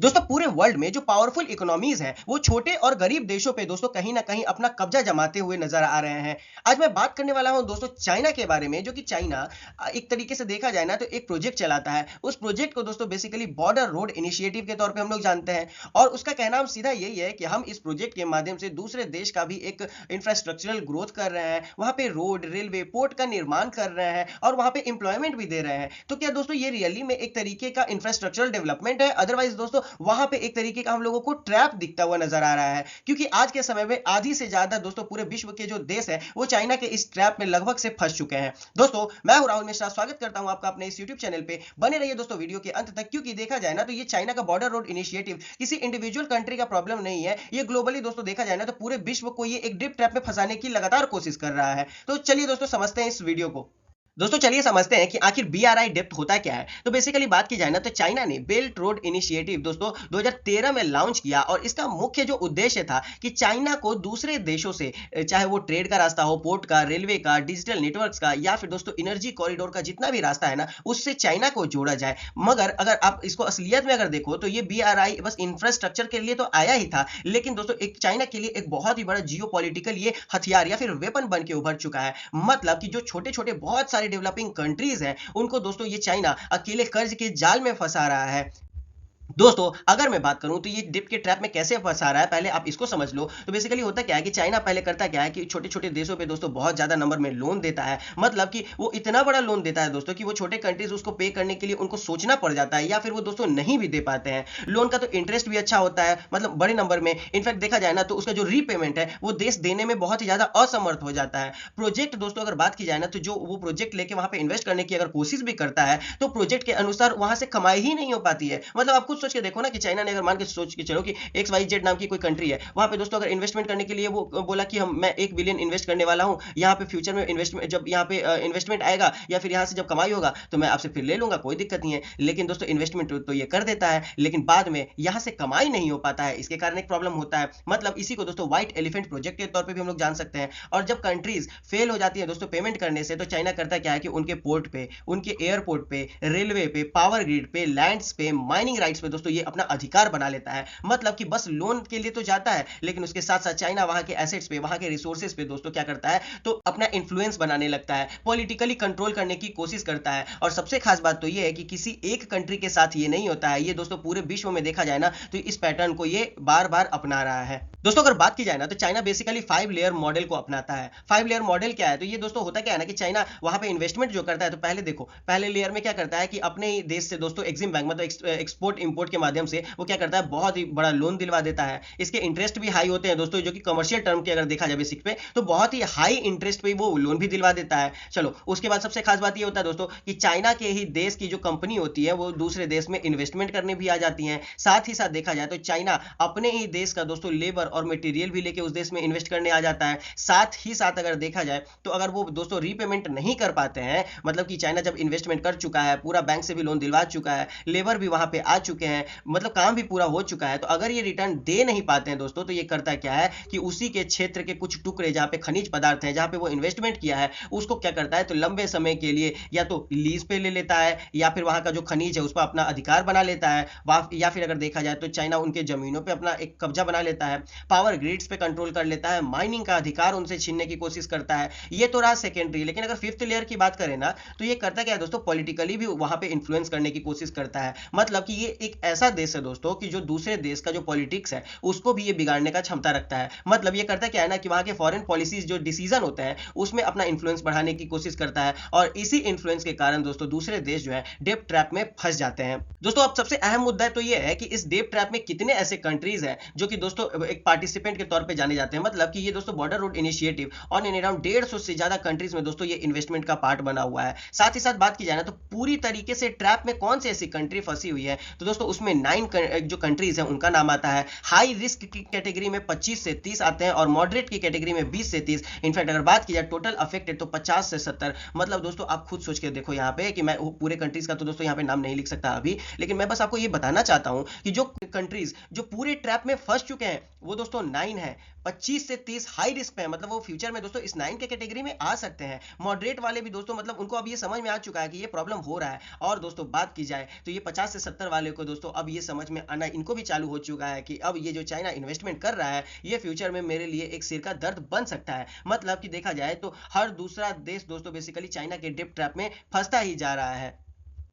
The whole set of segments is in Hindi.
दोस्तों पूरे वर्ल्ड में जो पावरफुल इकोनॉमीज हैं वो छोटे और गरीब देशों पे दोस्तों कहीं ना कहीं अपना कब्जा जमाते हुए नजर आ रहे हैं। आज मैं बात करने वाला हूं दोस्तों चाइना के बारे में, जो कि चाइना एक तरीके से देखा जाए ना तो एक प्रोजेक्ट चलाता है। उस प्रोजेक्ट को दोस्तों बेसिकली बॉर्डर रोड इनिशिएटिव के तौर पे हम लोग जानते हैं। और उसका कहना सीधा यही है कि हम इस प्रोजेक्ट के माध्यम से दूसरे देश का भी एक इंफ्रास्ट्रक्चरल ग्रोथ कर रहे हैं, वहां पे रोड रेलवे पोर्ट का निर्माण कर रहे हैं और वहां पे एम्प्लॉयमेंट भी दे रहे हैं। तो क्या दोस्तों ये रियली में एक तरीके का इंफ्रास्ट्रक्चरल डेवलपमेंट है? अदरवाइज दोस्तों वहां पे एक तरीके का हम लोगों को ट्रैप दिखता हुआ नजर आ रहा है, क्योंकि आज के समय में आधी से ज्यादा दोस्तों पूरे विश्व के जो देश है वो चाइना के इस ट्रैप में लगभग से फंस चुके हैं। दोस्तों मैं हूं राहुल मिश्रा, स्वागत करता हूं आपका अपने इस यूट्यूब चैनल पे। बने रहिए दोस्तों वीडियो के अंत तक, क्योंकि देखा जाए ना तो ये चाइना का बॉर्डर रोड इनिशिएटिव किसी इंडिविजुअल कंट्री का प्रॉब्लम नहीं है, ये ग्लोबली दोस्तों देखा जाए ना तो पूरे विश्व को ये एक डिप ट्रैप में फंसाने की लगातार कोशिश कर रहा है। तो चलिए दोस्तों समझते हैं इस वीडियो को। दोस्तों चलिए समझते हैं कि आखिर बीआरआई डेप्थ होता क्या है। तो बेसिकली बात की जाए ना तो चाइना ने बेल्ट रोड इनिशिएटिव दोस्तों 2013 में लॉन्च किया, और इसका मुख्य जो उद्देश्य था कि चाइना को दूसरे देशों से, चाहे वो ट्रेड का रास्ता हो, पोर्ट का, रेलवे का, डिजिटल नेटवर्क्स का, या फिर दोस्तों एनर्जी कॉरिडोर का जितना भी रास्ता है ना उससे चाइना को जोड़ा जाए। मगर अगर आप इसको असलियत में अगर देखो तो ये बीआरआई बस इंफ्रास्ट्रक्चर के लिए तो आया ही था, लेकिन दोस्तों एक चाइना के लिए एक बहुत ही बड़ा जियो ये हथियार या फिर वेपन बन के उभर चुका है। मतलब कि जो छोटे छोटे बहुत सारे डेवलपिंग कंट्रीज हैं उनको दोस्तों ये चाइना अकेले कर्ज के जाल में फंसा रहा है। दोस्तों अगर मैं बात करूं तो ये डिप के ट्रैप में कैसे फंसा रहा है, पहले आप इसको समझ लो। तो बेसिकली होता क्या है कि चाइना पहले करता क्या है कि छोटे छोटे देशों पे दोस्तों बहुत ज्यादा नंबर में लोन देता है। मतलब कि वो इतना बड़ा लोन देता है दोस्तों कि वो छोटे कंट्रीज उसको पे करने के लिए उनको सोचना पड़ जाता है, या फिर वो दोस्तों नहीं भी दे पाते हैं। लोन का तो इंटरेस्ट भी अच्छा होता है, मतलब बड़े नंबर में। इनफैक्ट देखा जाए ना तो उसका जो रीपेमेंट है वो देश देने में बहुत ही ज्यादा असमर्थ हो जाता है। प्रोजेक्ट दोस्तों अगर बात की जाए ना तो जो वो प्रोजेक्ट लेके वहां पे इन्वेस्ट करने की अगर कोशिश भी करता है तो प्रोजेक्ट के अनुसार वहां से कमाई ही नहीं हो पाती है। मतलब आप खुद सोच के देखो ना कि चाइना ने अगर मान के सोच के चलो कि एक्स वाई जेड नाम की कोई कंट्री है, वहां पे दोस्तों अगर इन्वेस्टमेंट करने के लिए वो बोला कि मैं 1 बिलियन इन्वेस्ट करने वाला हूं, यहाँ पे फ्यूचर में इन्वेस्टमेंट, जब यहाँ पे इन्वेस्टमेंट आएगा या फिर यहाँ से जब कमाई होगा तो मैं आपसे फिर ले लूंगा, कोई दिक्कत नहीं है। लेकिन दोस्तों इन्वेस्टमेंट तो ये कर देता है, लेकिन बाद में यहाँ से कमाई नहीं हो पाता है, इसके कारण एक प्रॉब्लम होता है। मतलब इसी को दोस्तों व्हाइट एलिफेंट प्रोजेक्ट के तौर पर भी हम लोग जान सकते हैं। और जब कंट्रीज फेल हो जाती है दोस्तों पेमेंट करने से, तो चाइना करता क्या है कि उनके पोर्ट पे, उनके एयरपोर्ट पे, रेलवे पे, पावर ग्रिड पे, लैंड्स पे, माइनिंग राइट्स पे दोस्तों ये अपना अधिकार बना लेता है। मतलब कि बस लोन के लिए तो जाता है, लेकिन उसके साथ साथ चाइना वहां के एसेट्स पे, वहां के रिसोर्सेज पे दोस्तों क्या करता है, तो अपना इन्फ्लुएंस बनाने लगता है, पॉलिटिकली कंट्रोल करने की कोशिश करता है। और सबसे खास बात तो ये है कि किसी एक कंट्री के साथ ये नहीं होता है, ये दोस्तों पूरे विश्व में देखा जाए ना तो इस पैटर्न को ये बार बार अपना रहा है। दोस्तों अगर बात की जाए ना तो चाइना बेसिकली 5 लेयर मॉडल को अपनाता है। 5 लेयर मॉडल क्या है? तो ये दोस्तों होता क्या है ना कि चाइना वहां पे इन्वेस्टमेंट जो करता है, तो पहले देखो, पहले लेयर में क्या करता है कि अपने ही देश से दोस्तों एक्सिम बैंक, मतलब एक्सपोर्ट इंपोर्ट के माध्यम से वो क्या करता है, बहुत ही बड़ा लोन दिलवा देता है। इसके इंटरेस्ट भी हाई होते हैं दोस्तों, जो कि कमर्शियल टर्म के अगर देखा जाए बेसिक पे तो बहुत ही हाई इंटरेस्ट पे वो लोन भी दिलवा देता है। चलो उसके बाद सबसे खास बात ये होता है दोस्तों कि चाइना के ही देश की जो कंपनी होती है वो दूसरे देश में इन्वेस्टमेंट करने भी आ जाती है। साथ ही साथ देखा जाए तो चाइना अपने ही देश का दोस्तों लेबर और मटेरियल भी लेके उस देश में इन्वेस्ट करने आ जाता है। साथ ही साथ अगर देखा जाए तो अगर वो दोस्तों रीपेमेंट नहीं कर पाते हैं, मतलब कि चाइना जब इन्वेस्टमेंट कर चुका है, पूरा बैंक से भी लोन दिलवा चुका है, लेबर भी वहां पे आ चुके हैं, मतलब काम भी पूरा हो चुका है, तो अगर ये रिटर्न दे नहीं पाते हैं दोस्तों तो ये करता क्या है कि उसी के क्षेत्र के कुछ टुकड़े जहां पे खनिज पदार्थ हैं, जहां पे वो इन्वेस्टमेंट किया है, उसको क्या करता है तो लंबे समय के लिए या तो लीज पे ले लेता है, या फिर वहां का जो खनिज है उस पर अपना अधिकार बना लेता है, या फिर अगर देखा जाए तो चाइना उनके जमीनों पे अपना एक कब्जा बना लेता है, पावर ग्रिड्स पे कंट्रोल कर लेता है, माइनिंग का अधिकार उनसे छीनने की कोशिश करता है। ये तो रहा सेकेंडरी। लेकिन अगर 5th लेयर की बात करें ना तो ये करता क्या है दोस्तों, पॉलिटिकली भी वहां पे इन्फ्लुएंस करने की कोशिश करता है। मतलब कि ये एक ऐसा देश है दोस्तों कि जो दूसरे देश का जो पॉलिटिक्स है उसको भी ये बिगाड़ने का क्षमता रखता है। मतलब ये करता क्या है ना कि वहां के फॉरेन पॉलिसीज जो डिसीजन होते हैं उसमें अपना इन्फ्लुएंस बढ़ाने की कोशिश करता है, और इसी इन्फ्लुएंस के कारण दोस्तों दूसरे देश जो है डेप ट्रैप में फंस जाते हैं। दोस्तों अब सबसे अहम मुद्दा तो ये है कि इस डेप ट्रैप में कितने ऐसे कंट्रीज हैं जो कि दोस्तों एक पार्टिसिपेंट के तौर पे जाने जाते हैं। मतलब कि ये दोस्तों border road initiative on and around 150 से ज्यादा कंट्रीज में दोस्तों ये इन्वेस्टमेंट का पार्ट बना हुआ है। साथ ही साथ बात की जाए ना तो पूरी तरीके से ट्रैप में कौन सी ऐसी कंट्री फंसी हुई है, तो दोस्तों उसमें 9 जो कंट्रीज है उनका नाम आता है। हाई रिस्क की कैटेगरी में 25 से 30 आते हैं, और मॉडरेट की कैटेगरी में 20 से 30। इनफैक्ट अगर बात की जाए टोटल अफेक्टेड तो 50 से 70। मतलब दोस्तों आप खुद सोच के देखो यहाँ पे कि मैं पूरे कंट्रीज का तो दोस्तों यहाँ पे नाम नहीं लिख सकता अभी, लेकिन मैं बस आपको ये बताना चाहता हूँ कि जो कंट्रीज जो पूरे ट्रैप में फंस चुके हैं वो दोस्तों 9 है। 25 से 30 हाई रिस्क पे है, मतलब वो फ्यूचर में दोस्तों इस 9 के कैटेगरी में आ सकते हैं। मॉडरेट वाले भी दोस्तों मतलब उनको अब ये समझ में आ चुका है कि ये प्रॉब्लम हो रहा है। और दोस्तों बात की जाए तो ये 50 से 70 वाले को दोस्तों अब ये समझ में आना इनको भी चालू हो चुका है कि अब ये जो चाइना इन्वेस्टमेंट कर रहा है ये फ्यूचर में मेरे लिए एक सिर का दर्द बन सकता है। मतलब कि देखा जाए तो हर दूसरा देश दोस्तों बेसिकली चाइना के डिप ट्रैप में फंसता ही जा रहा है।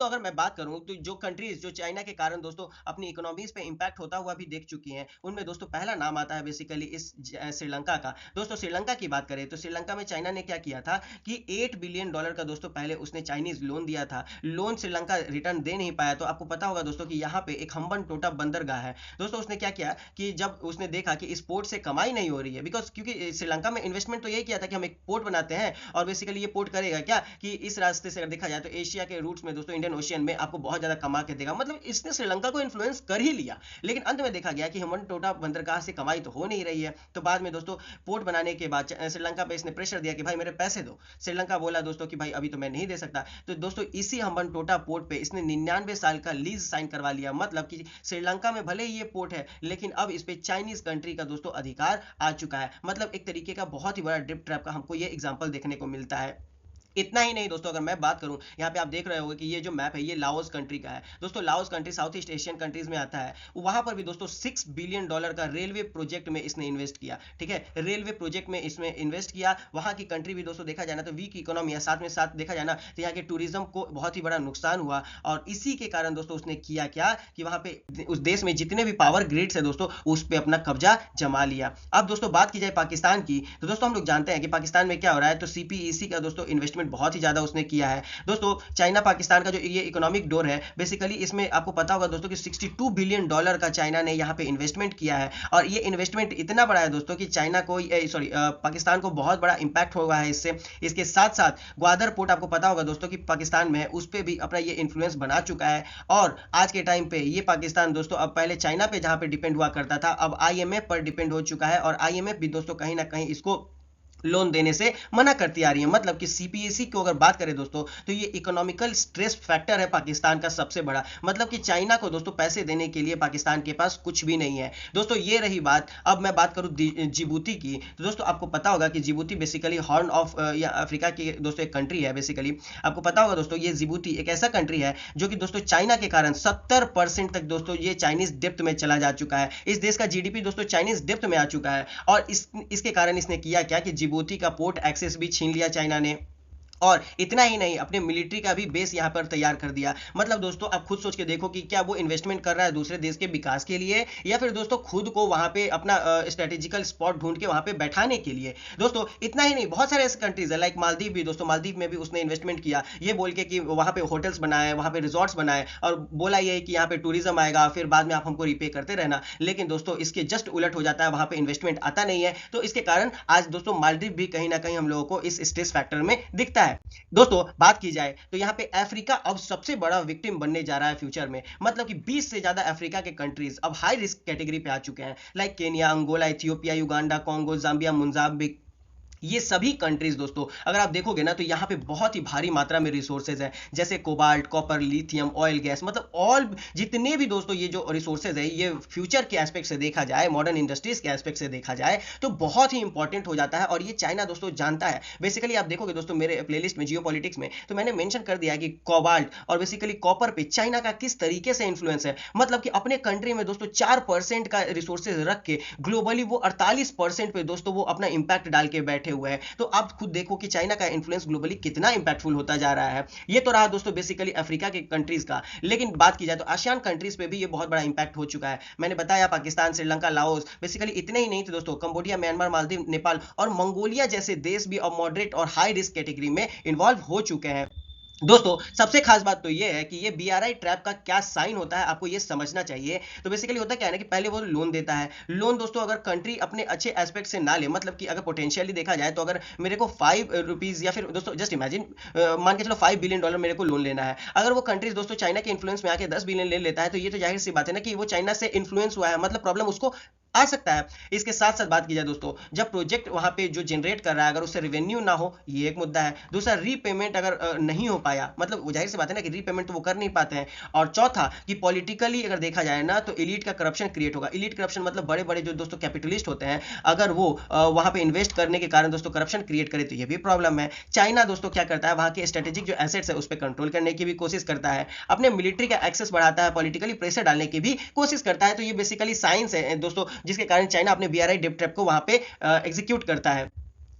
तो अगर मैं बात करूं तो जो कंट्रीज जो चाइना के कारण दोस्तों अपनी इकोनॉमीज पे इंपैक्ट होता हुआ भी देख चुकी हैं, उनमें दोस्तों पहला नाम आता है बेसिकली श्रीलंका का। दोस्तों श्रीलंका की बात करें तो श्रीलंका में चाइना ने क्या किया था कि $8 बिलियन का दोस्तों पहले उसने चाइनीज लोन दिया था। लोन श्रीलंका रिटर्न दे नहीं पाया, तो आपको पता होगा दोस्तों कि यहाँ पे एक हम्बन टोटा बंदरगाह है। दोस्तों उसने क्या किया कि जब उसने देखा कि इस पोर्ट से कमाई नहीं हो रही है, बिकॉज क्योंकि श्रीलंका में इन्वेस्टमेंट तो यही किया था कि हम एक पोर्ट बनाते हैं और बेसिकली ये पोर्ट करेगा क्या कि इस रास्ते से अगर देखा जाए तो एशिया के रूट्स में दोस्तों इंडियन ओशियन में आपको बहुत ज्यादा कमा के देगा। मतलब इसने श्रीलंका को इन्फ्लुएंस कर ही लिया, लेकिन अंत में देखा गया कि हम्बन टोटा बंदरगाह से कमाई तो हो नहीं रही है। तो बाद में दोस्तों पोर्ट बनाने के बाद श्रीलंका पे इसने प्रेशर दिया कि भाई मेरे पैसे दो। श्रीलंका बोला दोस्तों कि भाई अभी तो मैं नहीं दे सकता। तो दोस्तों इसी हम्बन टोटा पोर्ट पे इसने 99 साल का लीज साइन करवा लिया। मतलब कि श्रीलंका में भले ही ये पोर्ट है, लेकिन अब इस पे चाइनीज कंट्री का दोस्तों अधिकार आ चुका है। मतलब एक तरीके का बहुत ही बड़ा ड्रिप ट्रैप का हमको ये एग्जाम्पल देखने को मिलता है। इतना ही नहीं दोस्तों, अगर मैं बात करूं यहाँ पे आप देख रहे होंगे कि ये जो मैप है ये लाओस कंट्री का है। दोस्तों Laos country south east Asian countries में आता है। वहां पर भी दोस्तों $6 बिलियन का रेलवे प्रोजेक्ट में इसने इन्वेस्ट किया। ठीक है, रेलवे प्रोजेक्ट में इसमें इन्वेस्ट किया। वहां की कंट्री भी दोस्तों देखा जाना तो वीक इकोनॉमी है, साथ में साथ देखा जाना तो यहाँ के टूरिज्म को बहुत ही बड़ा नुकसान हुआ। और इसी के कारण दोस्तों उसने किया क्या कि वहां पे उस देश में जितने भी पावर ग्रिड्स है दोस्तों उस पर अपना कब्जा जमा लिया। अब दोस्तों बात की जाए पाकिस्तान की, तो दोस्तों हम लोग जानते हैं कि पाकिस्तान में क्या हो रहा है। तो सीपीईसी का दोस्तों इन्वेस्टमेंट बहुत ही ज्यादा उसने किया है। दोस्तों चाइना पाकिस्तान का जो ये इकोनॉमिक डोर है, बेसिकली इसमें आपको पता होगा दोस्तों कि $62 बिलियन का चाइना ने यहाँ पे इन्वेस्टमेंट किया है। और ये इन्वेस्टमेंट इतना बड़ा है दोस्तों कि चाइना को पाकिस्तान को बहुत बड़ा इंपैक्ट हुआ है इससे। इसके साथ साथ ग्वादर पोर्ट आपको पता होगा दोस्तों कि पाकिस्तान में है, उस पर भी अपना ये इन्फ्लुएंस बना चुका है। और आज के टाइम पे ये पाकिस्तान दोस्तों अब पहले चाइना पे जहां पे डिपेंड हुआ करता था, अब आईएमएफ पर डिपेंड हो चुका है। और आईएमएफ भी दोस्तों कहीं ना कहीं इसको लोन देने से मना करती आ रही है। मतलब कि सीपीएसी को अगर बात करें दोस्तों तो ये इकोनॉमिकल स्ट्रेस फैक्टर है पाकिस्तान का सबसे बड़ा। मतलब कि चाइना को दोस्तों पैसे देने के लिए पाकिस्तान के पास कुछ भी नहीं है। दोस्तों ये रही बात। अब मैं बात करूं जिबूती की, तो दोस्तों आपको पता होगा कि जिबूती बेसिकली हॉर्न ऑफ या अफ्रीका की दोस्तों एक कंट्री है। बेसिकली आपको पता होगा दोस्तों ये जिबूती एक ऐसा कंट्री है जो कि दोस्तों चाइना के कारण 70% तक दोस्तों ये चाइनीज डेप्थ में चला जा चुका है। इस देश का जीडीपी दोस्तों चाइनीज डेप्थ में आ चुका है। और इसके कारण इसने किया क्या कि जिबूती का पोर्ट एक्सेस भी छीन लिया चाइना ने। और इतना ही नहीं, अपने मिलिट्री का भी बेस यहां पर तैयार कर दिया। मतलब दोस्तों आप खुद सोच के देखो कि क्या वो इन्वेस्टमेंट कर रहा है दूसरे देश के विकास के लिए, या फिर दोस्तों खुद को वहां पे अपना स्ट्रेटेजिकल स्पॉट ढूंढ के वहां पे बैठाने के लिए। दोस्तों इतना ही नहीं, बहुत सारे ऐसे कंट्रीज है लाइक मालदीव भी। दोस्तों मालदीव में भी उसने इन्वेस्टमेंट किया ये बोल के कि वहां पे होटल्स बनाए, वहां पे रिजॉर्ट्स बनाए, और बोला ये कि यहाँ पे टूरिज्म आएगा, फिर बाद में आप हमको रिपे करते रहना। लेकिन दोस्तों इसके जस्ट उलट हो जाता है, वहां पे इन्वेस्टमेंट आता नहीं है। तो इसके कारण आज दोस्तों मालदीव भी कहीं ना कहीं हम लोगों को इस स्ट्रेस फैक्टर में दिखता है। दोस्तों बात की जाए तो यहाँ पे अफ्रीका अब सबसे बड़ा विक्टिम बनने जा रहा है फ्यूचर में। मतलब कि 20 से ज्यादा अफ्रीका के कंट्रीज अब हाई रिस्क कैटेगरी पे आ चुके हैं, like Kenya, Angola, Ethiopia, Uganda, Congo, Zambia, Mozambique. ये सभी कंट्रीज दोस्तों अगर आप देखोगे ना तो यहाँ पे बहुत ही भारी मात्रा में रिसोर्सेज हैं, जैसे cobalt, copper, lithium, oil, gas. मतलब ऑल जितने भी दोस्तों ये जो रिसोर्सेज है ये फ्यूचर के एस्पेक्ट से देखा जाए, मॉडर्न इंडस्ट्रीज के एस्पेक्ट से देखा जाए तो बहुत ही इंपॉर्टेंट हो जाता है। और ये चाइना दोस्तों जानता है। बेसिकली आप देखोगे दोस्तों मेरे प्लेलिस्ट में जियोपॉलिटिक्स में तो मैंने मेंशन कर दिया कि कोबाल्ट और बेसिकली कॉपर पे चाइना का किस तरीके से इंफ्लुएंस है। मतलब कि अपने कंट्री में दोस्तों 4% का रिसोर्सेज रख के ग्लोबली वो 48% पे दोस्तों वो अपना इंपैक्ट डाल के बैठे हुए हैं। तो आप खुद देखो कि चाइना का इन्फ्लुएंस ग्लोबली कितना इंपैक्टफुल होता जा रहा है। ये तो रहा दोस्तों बेसिकली अफ्रीका के कंट्रीज का। लेकिन बात की जाए तो आसियान कंट्रीज पे भी ये बहुत बड़ा इंपैक्ट हो चुका है। मैंने बताया पाकिस्तान, श्रीलंका, लाओस, बेसिकली इतने ही नहीं थे दोस्तों, कंबोडिया, म्यांमार, मालदीव, नेपाल और मंगोलिया जैसे देश भी अब मॉडरेट और हाई रिस्क कैटेगरी में इन्वॉल्व हो चुके हैं। दोस्तों सबसे खास बात तो ये है कि ये बीआरआई ट्रैप का क्या साइन होता है आपको ये समझना चाहिए। तो बेसिकली होता क्या है ना कि पहले वो लोन देता है। लोन दोस्तों अगर कंट्री अपने अच्छे एस्पेक्ट से ना ले, मतलब कि अगर पोटेंशियली देखा जाए तो अगर मेरे को ₹5 या फिर दोस्तों जस्ट इमेजिन मान के चलो $5 बिलियन मेरे को लोन लेना है। अगर वो कंट्रीज दोस्तों चाइना के इन्फ्लुएंस में आके 10 बिलियन ले लेता है तो ये तो जाहिर सी बात है ना कि वो चाइना से इन्फ्लुएंस हुआ है, मतलब प्रॉब्लम उसको आ सकता है। इसके साथ साथ बात की जाए दोस्तों, जब प्रोजेक्ट वहां पे जो जनरेट कर रहा है अगर उससे रेवेन्यू ना हो, ये एक मुद्दा है। दूसरा, रीपेमेंट अगर नहीं हो पाया, मतलब जाहिर सी बात है ना कि रीपेमेंट तो वो कर नहीं पाते हैं। और चौथा कि पॉलिटिकली अगर देखा जाए ना तो इलीट का करप्शन क्रिएट होगा। इलीट करप्शन मतलब बड़े बड़े जो दोस्तों कैपिटलिस्ट होते हैं, अगर वो वहां पे इन्वेस्ट करने के कारण दोस्तों करप्शन क्रिएट करे तो ये भी प्रॉब्लम है। चाइना दोस्तों क्या करता है, वहां के स्ट्रेटेजिक जो एसेट्स है उस पर कंट्रोल करने की भी कोशिश करता है, अपने मिलिट्री का एक्सेस बढ़ाता है, पॉलिटिकली प्रेशर डालने की भी कोशिश करता है। तो ये बेसिकली साइंस है दोस्तों, जिसके कारण चाइना अपने बीआरआई डेप ट्रैप को वहां पे एग्जीक्यूट करता है।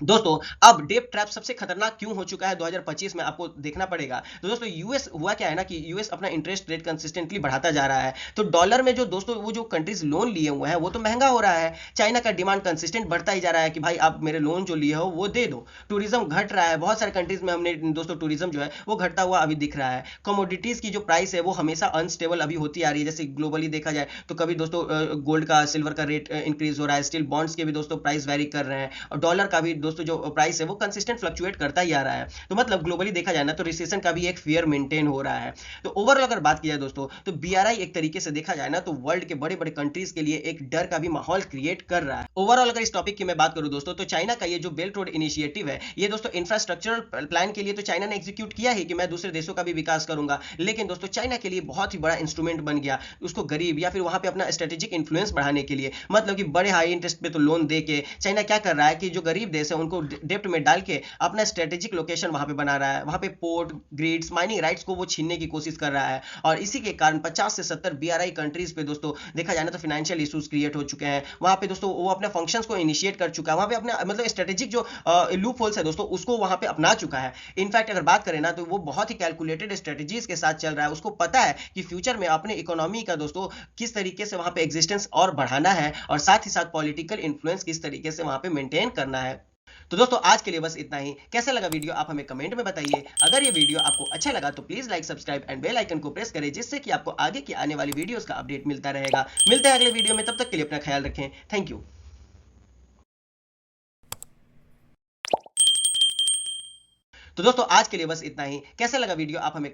दोस्तों, अब डेप ट्रैप सबसे खतरनाक क्यों हो चुका है 2025 में, आपको देखना पड़ेगा। तो दोस्तों, यूएस हुआ क्या है ना कि यूएस अपना इंटरेस्ट रेट कंसिस्टेंटली बढ़ाता जा रहा है। तो डॉलर में जो दोस्तों वो जो कंट्रीज लोन लिए हुए हैं वो तो महंगा हो रहा है। चाइना का डिमांड कंसिस्टेंट बढ़ता ही जा रहा है कि भाई आप मेरे लोन जो लिए हो वो दे दो। टूरिज्म घट रहा है, बहुत सारे कंट्रीज में हमने दोस्तों टूरिज्म जो है वो घटता हुआ अभी दिख रहा है। कमोडिटीज की जो प्राइस है वो हमेशा अनस्टेबल अभी होती आ रही है। जैसे ग्लोबली देखा जाए तो कभी दोस्तों गोल्ड का, सिल्वर का रेट इंक्रीज हो रहा है, स्टिल बॉन्ड्स के भी दोस्तों प्राइस वेरी कर रहे हैं, और डॉलर का भी दोस्तों जो प्राइस है वो कंसिस्टेंट फ्लक्चुएट करता ही आ रहा है। तो मतलब ग्लोबली देखा जाए ना तो रिसेशन का भी एक फियर मेंटेन हो रहा है। तो ओवरऑल अगर बात की जाए दोस्तों, तो बीआरआई एक तरीके से देखा जाए ना तो वर्ल्ड के बड़े बड़े कंट्रीज के लिए एक डर का भी माहौल क्रिएट कर रहा है। ओवरऑल अगर इस टॉपिक की मैं बात करूं दोस्तों, तो चाइना का ये जो बेल्ट रोड इनिशिएटिव है, ये दोस्तों इंफ्रास्ट्रक्चरल प्लान के लिए तो चाइना ने एग्जीक्यूट किया है कि मैं दूसरे देशों का भी विकास करूंगा, लेकिन दोस्तों चाइना के लिए बहुत ही बड़ा इंस्ट्रूमेंट बन गया उसको गरीब या फिर वहां पे अपना स्ट्रेटेजिक इन्फ्लुएंस बढ़ाने के लिए। मतलब कि बड़े हाई इंटरेस्ट पे तो लोन दे के चाइना क्या कर रहा है कि जो गरीब देश है उनको डेप्ट में डाल के अपना स्ट्रेटेजिक लोकेशन वहां पे बना रहा है, वहां पे पोर्ट, ग्रिड्स, माइनिंग राइट्स को वो छीनने की कोशिश कर रहा है। और इसी के कारण 50 से 70 बीआरआई कंट्रीज पे दोस्तों देखा जाए ना तो फाइनेंशियल इश्यूज क्रिएट हो चुके हैं। वहां पे दोस्तों वो अपने फंक्शंस को इनिशिएट कर चुका है, वहां पे अपने मतलब स्ट्रेटेजिक जो लूप होल्स है दोस्तों उसको वहां पे अपना चुका है। इनफैक्ट अगर बात करें ना तो वो बहुत ही कैलकुलेटेड स्ट्रेटेजीज के साथ चल रहा है। उसको पता है कि फ्यूचर में अपने इकोनॉमी का दोस्तों किस तरीके से वहां पे एग्जिस्टेंस और बढ़ाना है, और साथ ही साथ पॉलिटिकल इन्फ्लुएंस किस तरीके से वहां पे मेंटेन करना है। तो दोस्तों, आज के लिए बस इतना ही। कैसा लगा वीडियो आप हमें कमेंट में बताइए। अगर ये वीडियो आपको अच्छा लगा तो please like, subscribe and bell icon को प्रेस करें, जिससे कि आपको आगे की आने वाली वीडियोस का अपडेट मिलता रहेगा। मिलते हैं अगले वीडियो में, तब तक के लिए अपना ख्याल रखें। Thank you. तो दोस्तों, आज के लिए बस इतना ही। कैसा लगा वीडियो आप हमें